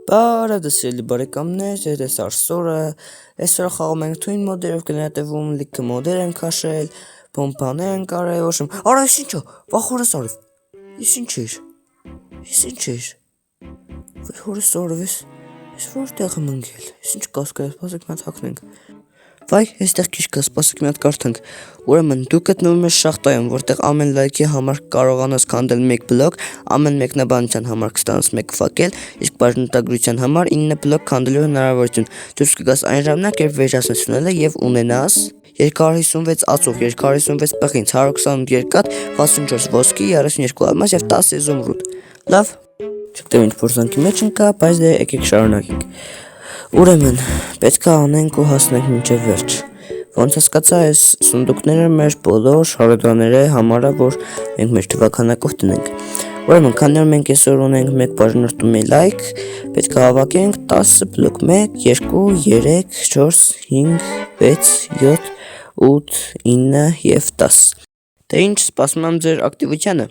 Բարև սիրելի բարեկամներ, ես Արսորը, այսօր խաղում ենք Twin մոդերով գնահատվում, լիքը մոդեր են քաշել, պոմպաներ են կարել, ոչմ։ Արա, ես ինչա, վախորս արև։ Ես ինչ էր։ Վախորս արև, ես որտեղ եմ ընկել։ Ես ինչ կասկա, սպասեք մի հատ հագնենք։ Վայ, այստեղ քիչ կա, սպասեք մի հատ կարդանք։ Ուրեմն դու գտնվում ես շախտայում, որտեղ ամեն լայքի համար կարողանաս քանդել 1 բլոկ, ամեն մեկնաբանության համար կստանաս 1 ֆակել, իսկ բաժանորդագրության համար 9 բլոկ քանդելու հնարավորություն։ Դուրս կգաս այն ժամանակ, երբ վեժասնությունն է եւ ունենաս 256 ածուխ, 256 պղինձ, 128 երկաթ, 64 ոսկի, 32 ալմաս եւ 10 իզումրուդ։ Լավ։ Չգիտեմ ինչ փորձանքի մեջ ընկա, բայց դե եկեք շարունակենք։ Ուրեմն, պետք է անենք ու հասնենք մինչև վերջ։ Ոնց հասկացա, այս սունդուկները մեր բոլոր հարոդաների համար է, որ մենք մեր թվականակով տնենք։ Ուրեմն, քանի որ մենք այսօր ունենք 1 բաժանորդում լայք, պետք է հավաքենք 10 բլոկ 1, 2, 3, 4, 5, 6, 7, 8, 9 եւ 10։ Դե ինչ, սպասում եմ ձեր ակտիվությանը։